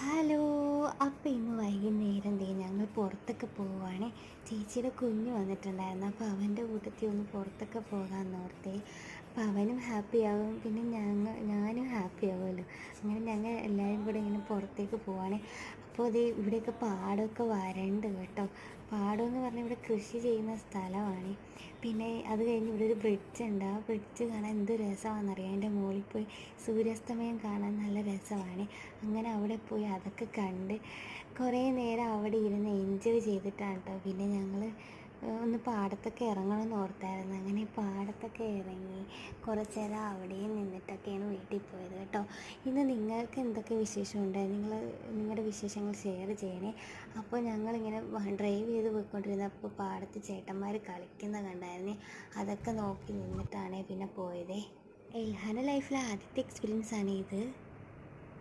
Hello. അപ്പോൾ ഇന്ന് വൈകുന്നേരം ഞങ്ങൾ പുറത്തൊക്കെ പോവുകയാണേ. ചേച്ചിയുടെ കുഞ്ഞ് വന്നിട്ടുണ്ടായിരുന്നു. അപ്പോൾ അവൻ്റെ കൂട്ടത്തിൽ ഒന്ന് പുറത്തൊക്കെ പോകാമെന്ന് ഓർത്തേ. അപ്പോൾ അവനും ഹാപ്പിയാവും, പിന്നെ ഞാനും ഹാപ്പി ആവുമല്ലോ. അങ്ങനെ ഞങ്ങൾ എല്ലാവരും കൂടെ ഇങ്ങനെ പുറത്തേക്ക് പോവുകയാണേ. അപ്പോൾ ഇവിടെയൊക്കെ പാടമൊക്കെ വരണ്ട് കേട്ടോ. പാടമെന്ന് പറഞ്ഞാൽ ഇവിടെ കൃഷി ചെയ്യുന്ന സ്ഥലമാണ്. പിന്നെ അത് കഴിഞ്ഞ് ഇവിടെ ഒരു ബ്രിഡ്ജ് ഉണ്ട്. ആ ബ്രിഡ്ജ് കാണാൻ എന്ത് രസമാണെന്നറിയാം. അതിൻ്റെ മുകളിൽ പോയി സൂര്യാസ്തമയം കാണാൻ നല്ല രസമാണ്. അങ്ങനെ അവിടെ പോയി അതൊക്കെ കണ്ട് കുറേ നേരം അവിടെ ഇരുന്ന് എൻജോയ് ചെയ്തിട്ടാണ് കേട്ടോ. പിന്നെ ഞങ്ങൾ ഒന്ന് പാടത്തൊക്കെ ഇറങ്ങണമെന്ന് ഓർത്തായിരുന്നു. അങ്ങനെ പാടത്തൊക്കെ ഇറങ്ങി കുറച്ച് നേരം അവിടെയും നിന്നിട്ടൊക്കെയാണ് വീട്ടിൽ പോയത് കേട്ടോ. ഇന്ന് നിങ്ങൾക്ക് എന്തൊക്കെ വിശേഷമുണ്ട്? നിങ്ങളുടെ വിശേഷങ്ങൾ ഷെയർ ചെയ്യണേ. അപ്പോൾ ഞങ്ങളിങ്ങനെ ഡ്രൈവ് ചെയ്ത് പോയിക്കൊണ്ടിരുന്നപ്പോൾ പാടത്ത് ചേട്ടന്മാർ കളിക്കുന്ന കണ്ടായിരുന്നേ. അതൊക്കെ നോക്കി നിന്നിട്ടാണ് പിന്നെ പോയതേ. എൽഹാന ലൈഫിലെ ആദ്യത്തെ എക്സ്പീരിയൻസ് ആണ് ഇത്.